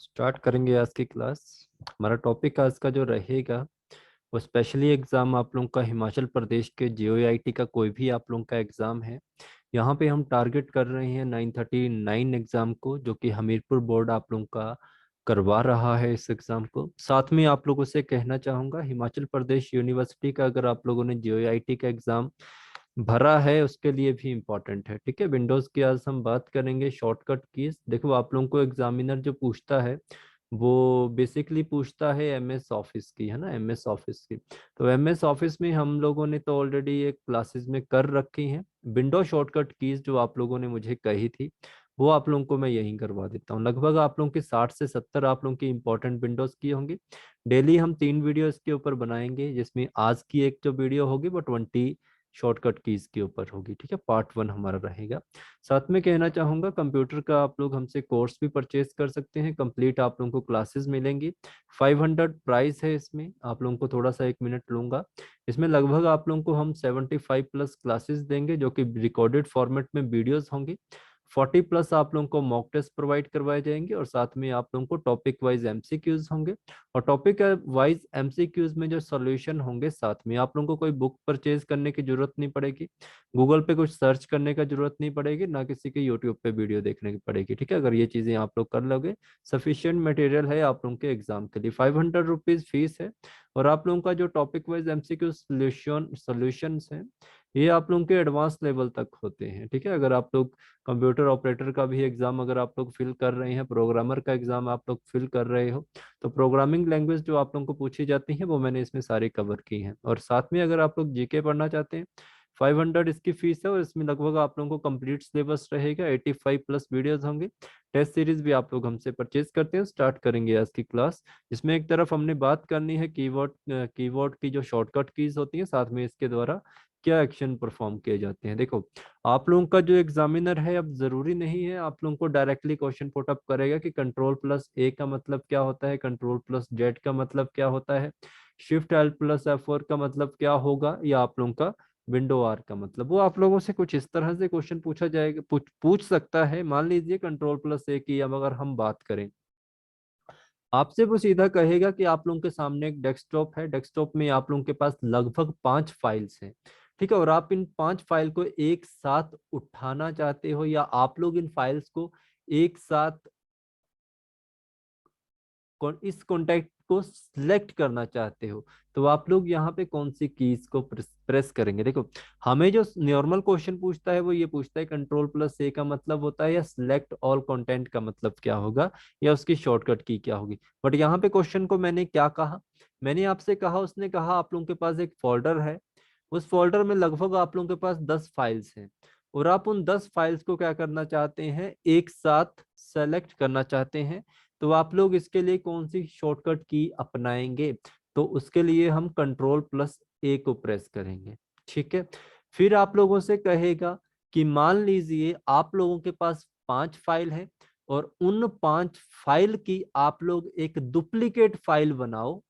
Start करेंगे आज की क्लास। हमारा टॉपिक आज का जो रहेगा वो स्पेशली एग्जाम आप लोगों का हिमाचल प्रदेश के जेओआईटी का कोई भी आप लोगों का एग्जाम है। यहाँ पे हम टारगेट कर रहे हैं 939 एग्जाम को, जो कि हमीरपुर बोर्ड आप लोगों का करवा रहा है इस एग्जाम को। साथ में आप लोगों से कहना चाहूँगा, हिमाचल प्रदेश यूनिवर्सिटी का अगर आप लोगों ने जेओआईटी का एग्जाम भरा है उसके लिए भी इम्पोर्टेंट है। ठीक है, विंडोज की आज हम बात करेंगे शॉर्टकट कीज। देखो आप लोगों को एग्जामिनर जो पूछता है वो बेसिकली पूछता है एमएस ऑफिस की, है ना, एमएस ऑफिस की। तो एमएस ऑफिस में हम लोगों ने तो ऑलरेडी एक क्लासेस में कर रखी हैं। विंडो शॉर्टकट कीज जो आप लोगों ने मुझे कही थी वो आप लोगों को मैं यहीं करवा देता हूँ। लगभग आप लोगों की 60 से 70 आप लोगों की इंपॉर्टेंट विंडोज की होंगी। डेली हम 3 वीडियो इसके ऊपर बनाएंगे, जिसमें आज की एक जो वीडियो होगी वो 20 शॉर्टकट कीज के ऊपर होगी। ठीक है, पार्ट 1 हमारा रहेगा। साथ में कहना चाहूंगा, कंप्यूटर का आप लोग हमसे कोर्स भी परचेज कर सकते हैं। कंप्लीट आप लोगों को क्लासेस मिलेंगी। 500 प्राइस है इसमें। आप लोगों को थोड़ा सा 1 मिनट लूंगा। इसमें लगभग आप लोगों को हम 75 प्लस क्लासेस देंगे, जो कि रिकॉर्डेड फॉर्मेट में वीडियोस होंगी। 40 प्लस आप लोगों को मॉक टेस्ट प्रोवाइड करवाए जाएंगे, और साथ में आप लोगों को टॉपिक वाइज एमसीक्यूज होंगे। और टॉपिक वाइज एमसीक्यूज में जो सॉल्यूशन होंगे, साथ में आप लोगों को कोई बुक परचेज करने की जरूरत नहीं पड़ेगी। गूगल पे कुछ सर्च करने का जरूरत नहीं पड़ेगी, ना किसी के यूट्यूब पे वीडियो देखने की पड़ेगी। ठीक है, अगर ये चीजें आप लोग कर लोगे, सफिशियंट मटेरियल है आप लोगों के एग्जाम के लिए। 500 रुपीज फीस है। और आप लोगों का जो टॉपिक वाइज एमसीक्यू सोल्यूशन है, ये आप लोगों के एडवांस लेवल तक होते हैं। ठीक है, अगर आप लोग कंप्यूटर ऑपरेटर का भी एग्जाम अगर आप लोग फिल कर रहे हैं, प्रोग्रामर का एग्जाम आप लोग फिल कर रहे हो, तो प्रोग्रामिंग लैंग्वेज जो आप लोगों को पूछी जाती है वो मैंने इसमें सारी कवर की हैं। और साथ में अगर आप लोग जीके पढ़ना चाहते हैं, 500 इसकी फीस है। और इसमें लगभग आप लोगों को कंप्लीट सिलेबस रहेगा, 85 प्लस वीडियोस होंगे। टेस्ट सीरीज भी आप लोग हमसे परचेज करते हैं। स्टार्ट करेंगे आज की क्लास। इसमें एक तरफ हमने बात करनी है कीवर्ड की जो शॉर्टकट कीज होती है, साथ में इसके द्वारा क्या एक्शन परफॉर्म किए जाते हैं। देखो आप लोगों का जो एग्जामिनर है, अब जरूरी नहीं है आप लोगों को डायरेक्टली क्वेश्चन पुट अप करेगा कि कंट्रोल प्लस ए का मतलब क्या होता है, कंट्रोल प्लस जेड का मतलब क्या होता है, शिफ्ट एल प्लस F4 का मतलब क्या होगा, या आप लोगों का विंडो आर का मतलब। वो आप लोगों से कुछ इस तरह से क्वेश्चन पूछा जाएगा, पूछ सकता है। मान लीजिए कंट्रोल प्लस ए की अब अगर हम बात करें, आपसे वो सीधा कहेगा कि आप लोगों के सामने एक डेस्कटॉप है। डेस्कटॉप में आप लोगों के पास लगभग 5 फाइल्स हैं। ठीक है, और आप इन 5 फाइल को एक साथ उठाना चाहते हो, या आप लोग इन फाइल्स को एक साथ इस कॉन्टेक्ट को सिलेक्ट करना चाहते हो, तो आप लोग यहाँ पे कौन सी कीज को प्रेस करेंगे। देखो हमें जो नॉर्मल क्वेश्चन पूछता है वो ये पूछता है कंट्रोल प्लस ए का मतलब होता है, या सिलेक्ट ऑल कंटेंट का मतलब क्या होगा, या उसकी शॉर्टकट की क्या होगी। बट यहाँ पे क्वेश्चन को मैंने क्या कहा, मैंने आपसे कहा, उसने कहा आप लोगों के पास एक फोल्डर है, उस फोल्डर में लगभग आप लोगों के पास 10 फाइल्स हैं, और आप उन 10 फाइल्स को क्या करना चाहते हैं, एक साथ सेलेक्ट करना चाहते हैं। तो आप लोग इसके लिए कौन सी शॉर्टकट की अपनाएंगे, तो उसके लिए हम कंट्रोल प्लस ए को प्रेस करेंगे। ठीक है, फिर आप लोगों से कहेगा कि मान लीजिए आप लोगों के पास 5 फाइल है, और उन 5 फाइल की आप लोग एक डुप्लीकेट फाइल बनाओ,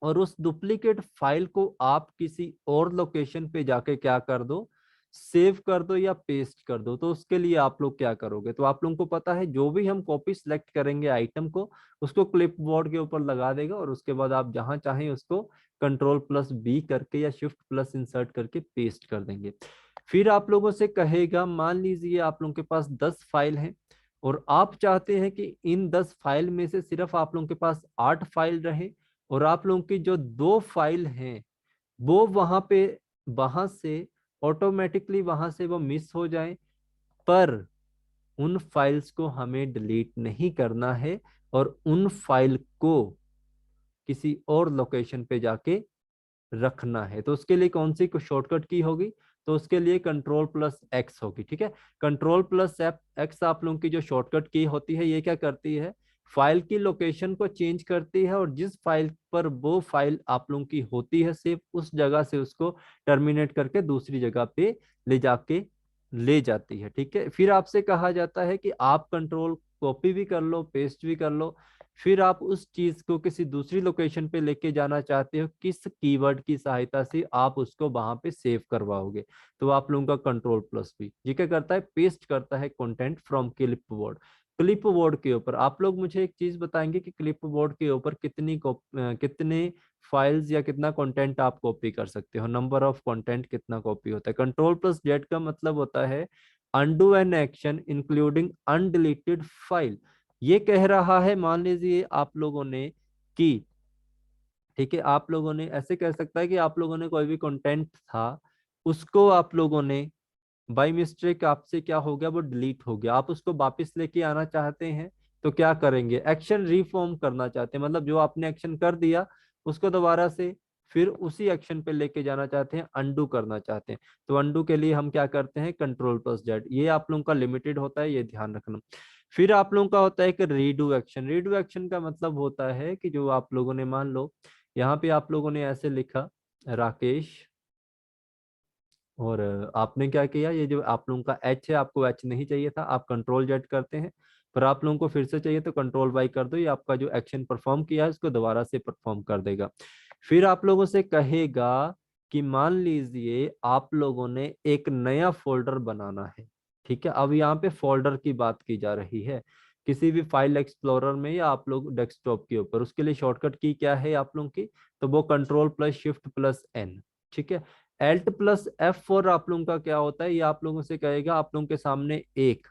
और उस डुप्लीकेट फाइल को आप किसी और लोकेशन पे जाके क्या कर दो, सेव कर दो या पेस्ट कर दो। तो उसके लिए आप लोग क्या करोगे, तो आप लोगों को पता है जो भी हम कॉपी सिलेक्ट करेंगे आइटम को, उसको क्लिपबोर्ड के ऊपर लगा देगा, और उसके बाद आप जहां चाहें उसको कंट्रोल प्लस बी करके या शिफ्ट प्लस इंसर्ट करके पेस्ट कर देंगे। फिर आप लोगों से कहेगा, मान लीजिए आप लोगों के पास 10 फाइल हैं, और आप चाहते हैं कि इन 10 फाइल में से सिर्फ आप लोगों के पास 8 फाइल रहे, और आप लोगों की जो 2 फाइल हैं वो वहां से ऑटोमेटिकली वहां से वो मिस हो जाए, पर उन फाइल्स को हमें डिलीट नहीं करना है, और उन फाइल को किसी और लोकेशन पे जाके रखना है। तो उसके लिए कौन सी शॉर्टकट की होगी, तो उसके लिए कंट्रोल प्लस एक्स होगी। ठीक है, कंट्रोल प्लस एक्स आप लोगों की जो शॉर्टकट की होती है, ये क्या करती है, फाइल की लोकेशन को चेंज करती है, और जिस फाइल पर वो फाइल आप लोगों की होती है सिर्फ उस जगह से उसको टर्मिनेट करके दूसरी जगह पे ले जाके ले जाती है। ठीक है, फिर आपसे कहा जाता है कि आप कंट्रोल कॉपी भी कर लो, पेस्ट भी कर लो, फिर आप उस चीज को किसी दूसरी लोकेशन पे लेके जाना चाहते हो, किस कीवर्ड की सहायता से आप उसको वहां पे सेव करवाओगे। तो आप लोगों का कंट्रोल प्लस भी ये क्या करता है, पेस्ट करता है content from clipboard. Clip board के ऊपर आप लोग मुझे एक चीज बताएंगे कि क्लिप बोर्ड के ऊपर कितने फाइल्स या कितना कंटेंट आप कॉपी कर सकते हो, नंबर ऑफ कंटेंट कितना कॉपी होता है। कंट्रोल प्लस जेड का मतलब होता है undo an action including undeleted file. ये कह रहा है, मान लीजिए आप लोगों ने कि, ठीक है, आप लोगों ने ऐसे कह सकता है कि आप लोगों ने कोई भी कंटेंट था, उसको आप लोगों ने बाय मिस्टेक आपसे क्या हो गया, वो डिलीट हो गया, आप उसको वापस लेके आना चाहते हैं, तो क्या करेंगे, एक्शन रिफॉर्म करना चाहते हैं, मतलब जो आपने एक्शन कर दिया उसको दोबारा से फिर उसी एक्शन पे लेके जाना चाहते हैं, अंडू करना चाहते हैं। तो अंडू के लिए हम क्या करते हैं, कंट्रोल प्लस जेड। ये आप लोगों का लिमिटेड होता है, ये ध्यान रखना। फिर आप लोगों का होता है कि रीडू एक्शन। रीडू एक्शन का मतलब होता है कि जो आप लोगों ने, मान लो यहाँ पे आप लोगों ने ऐसे लिखा राकेश, और आपने क्या किया, ये जो आप लोगों का एच है, आपको एच नहीं चाहिए था, आप कंट्रोल जेड करते हैं, पर आप लोगों को फिर से चाहिए तो कंट्रोल वाई कर दो, ये आपका जो एक्शन परफॉर्म किया है उसको दोबारा से परफॉर्म कर देगा। फिर आप लोगों से कहेगा कि मान लीजिए आप लोगों ने एक नया फोल्डर बनाना है, ठीक है। अब यहाँ पे फोल्डर की बात की जा रही है, किसी भी फाइल एक्सप्लोरर में या आप लोग डेस्कटॉप के ऊपर, उसके लिए शॉर्टकट की क्या है आप लोगों की, तो वो control plus shift plus N, ठीक है। एल्ट प्लस एफ फोर आप लोगों का क्या होता है, ये आप लोगों से कहेगा आप लोगों के सामने एक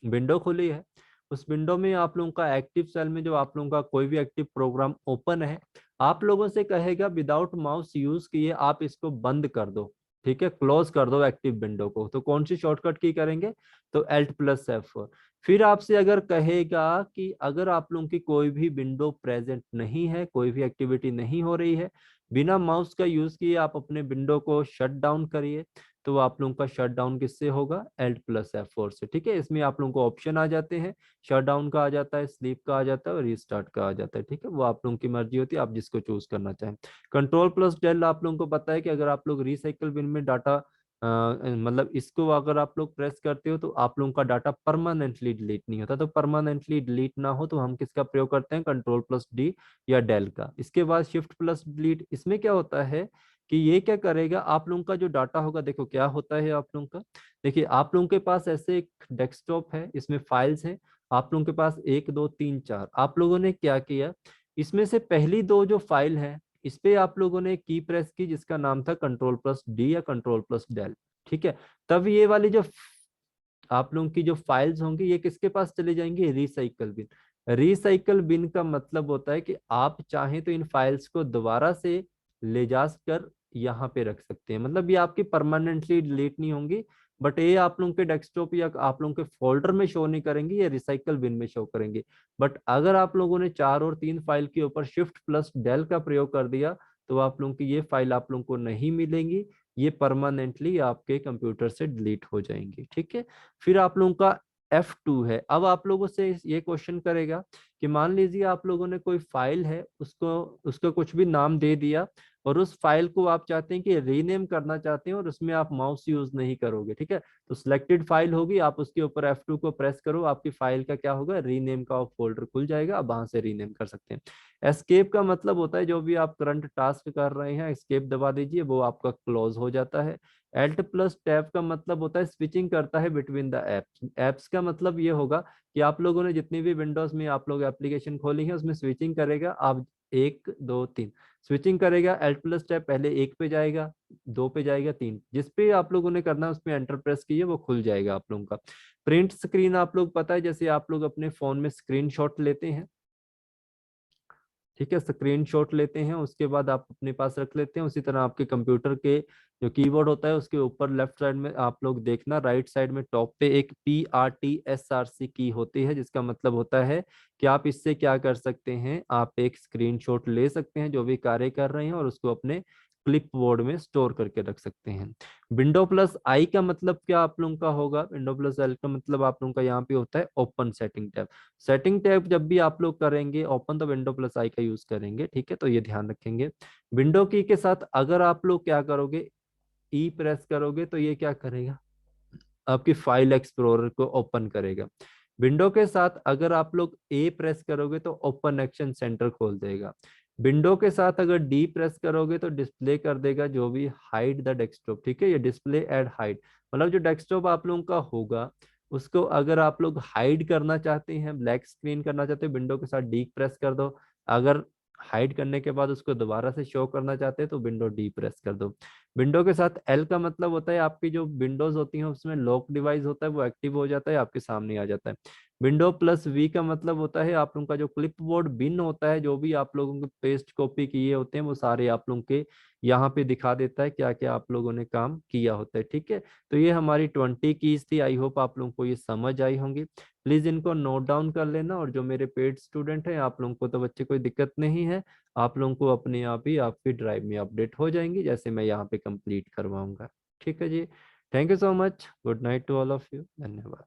विंडो खुली है, उस विंडो में आप लोगों का एक्टिव सेल में जो आप लोगों का कोई भी एक्टिव प्रोग्राम ओपन है, आप लोगों से कहेगा विदाउट माउस यूज किए आप इसको बंद कर दो, ठीक है, क्लोज कर दो एक्टिव विंडो को। तो कौन सी शॉर्टकट की करेंगे, तो एल्ट प्लस एफ। फिर आपसे अगर कहेगा कि अगर आप लोगों की कोई भी विंडो प्रेजेंट नहीं है, कोई भी एक्टिविटी नहीं हो रही है, बिना माउस का यूज किए आप अपने विंडो को शट डाउन करिए, तो आप लोगों का शट डाउन किससे होगा, एल्ट प्लस एफ फोर से, ठीक है। इसमें आप लोगों को ऑप्शन आ जाते हैं, शट डाउन का आ जाता है, स्लीप का आ जाता है और रीस्टार्ट का आ जाता है, ठीक है। वो आप लोगों की मर्जी होती है, आप जिसको चूज करना चाहें। कंट्रोल प्लस डेल आप लोगों को पता है कि अगर आप लोग रिसाइकल बिन में डाटा मतलब इसको अगर आप लोग प्रेस करते हो तो आप लोगों का डाटा परमानेंटली डिलीट नहीं होता। तो परमानेंटली डिलीट ना हो तो हम किसका प्रयोग करते हैं, कंट्रोल प्लस डी या डेल का। इसके बाद शिफ्ट प्लस डिलीट, इसमें क्या होता है कि ये क्या करेगा, आप लोगों का जो डाटा होगा, देखो क्या होता है आप लोगों का, देखिए आप लोगों के पास ऐसे एक डेस्कटॉप है, इसमें फाइल्स हैं, आप लोगों के पास एक दो तीन चार, आप लोगों ने क्या किया, इसमें से पहली दो जो फाइल है इस पे आप लोगों ने की प्रेस की जिसका नाम था कंट्रोल प्लस डी या कंट्रोल प्लस डेल, ठीक है। तब ये वाली जो आप लोगों की जो फाइल्स होंगी ये किसके पास चले जाएंगे, रिसाइकल बिन। रिसाइकल बिन का मतलब होता है कि आप चाहें तो इन फाइल्स को दोबारा से ले जा कर यहाँ पे रख सकते हैं, मतलब ये आपकी परमानेंटली डिलीट नहीं होंगी, बट ये आप लोगों के डेस्कटॉप या आप लोगों के फोल्डर में शो नहीं करेंगे, ये रिसाइकल बिन में शो करेंगे। बट अगर आप लोगों ने चार और तीन फाइल के ऊपर शिफ्ट प्लस डेल का प्रयोग कर दिया तो आप लोगों की ये फाइल आप लोगों को नहीं मिलेंगी, ये परमानेंटली आपके कंप्यूटर से डिलीट हो जाएंगी, ठीक है। फिर आप लोगों का F2 है। अब आप लोगों से ये क्वेश्चन करेगा कि मान लीजिए आप लोगों ने कोई फाइल है, उसको उसका कुछ भी नाम दे दिया और उस फाइल को आप चाहते हैं कि रीनेम करना चाहते हैं और उसमें आप माउस यूज नहीं करोगे, ठीक है। तो सिलेक्टेड फाइल होगी, आप उसके ऊपर F2 को प्रेस करो, आपकी फाइल का क्या होगा, रीनेम का फोल्डर खुल जाएगा, आप वहां से रीनेम कर सकते हैं। एस्केप का मतलब होता है जो भी आप करंट टास्क कर रहे हैं एस्केप दबा दीजिए, वो आपका क्लोज हो जाता है। एल्ट प्लस टैब का मतलब होता है स्विचिंग करता है बिटवीन द एप्स। एप्स का मतलब ये होगा कि आप लोगों ने जितनी भी विंडोज में आप लोग एप्लीकेशन खोली है उसमें स्विचिंग करेगा, आप एक दो तीन स्विचिंग करेगा, एल्ट प्लस टैब पहले एक पे जाएगा, दो पे जाएगा, तीन, जिस पे आप लोगों ने करना है उसमें एंटर प्रेस कीजिए, वो खुल जाएगा आप लोगों का। प्रिंट स्क्रीन आप लोग पता है, जैसे आप लोग अपने फोन में स्क्रीनशॉट लेते हैं, ठीक है, स्क्रीनशॉट लेते हैं उसके बाद आप अपने पास रख लेते हैं, उसी तरह आपके कंप्यूटर के जो कीबोर्ड होता है उसके ऊपर लेफ्ट साइड में आप लोग देखना, राइट साइड में टॉप पे एक PRTSRC की होती है, जिसका मतलब होता है कि आप इससे क्या कर सकते हैं, आप एक स्क्रीनशॉट ले सकते हैं जो भी कार्य कर रहे हैं और उसको अपने क्लिप बोर्ड में स्टोर करके रख सकते हैं। विंडो प्लस आई का मतलब क्या आप लोगों का होगा, विंडो प्लस एल का मतलब आप लोगों का यहाँ पे होता है open setting tab. Setting tab जब भी आप लोग करेंगे ओपन, तो विंडो प्लस आई का यूज करेंगे, ठीक है, तो ये ध्यान रखेंगे। विंडो की के साथ अगर आप लोग क्या करोगे, ई प्रेस करोगे तो ये क्या करेगा, आपकी फाइल एक्सप्लोरर को ओपन करेगा। विंडो के साथ अगर आप लोग ए प्रेस करोगे तो ओपन एक्शन सेंटर खोल देगा। विंडो के साथ अगर डी प्रेस करोगे तो डिस्प्ले कर देगा जो भी हाइड द डेस्कटॉप, ठीक है, ये डिस्प्ले एड हाइड, मतलब जो डेस्कटॉप आप लोगों का होगा उसको अगर आप लोग हाइड करना चाहते हैं, ब्लैक स्क्रीन करना चाहते हैं, विंडो के साथ डी प्रेस कर दो। अगर हाइड करने के बाद उसको दोबारा से शो करना चाहते हैं तो विंडो डी प्रेस कर दो। विंडो के साथ एल का मतलब होता है आपकी जो विंडोज होती हैं उसमें लॉक डिवाइस होता है वो एक्टिव हो जाता है, आपके सामने आ जाता है। विंडो प्लस वी का मतलब होता है आप लोगों का जो क्लिपबोर्ड बिन होता है, जो भी आप लोगों के पेस्ट कॉपी किए होते हैं वो सारे आप लोगों के यहाँ पे दिखा देता है क्या क्या आप लोगों ने काम किया होता है। ठीक है, तो ये हमारी 20 कीज थी। आई होप आप लोगों को ये समझ आई होंगी। प्लीज इनको नोट डाउन कर लेना, और जो मेरे पेड स्टूडेंट हैं आप लोगों को तो बच्चे कोई दिक्कत नहीं है, आप लोगों को अपने आप ही आपकी ड्राइव में अपडेट हो जाएंगी जैसे मैं यहाँ पे कंप्लीट करवाऊंगा। ठीक है जी, thank you so much, good night to all of you, धन्यवाद।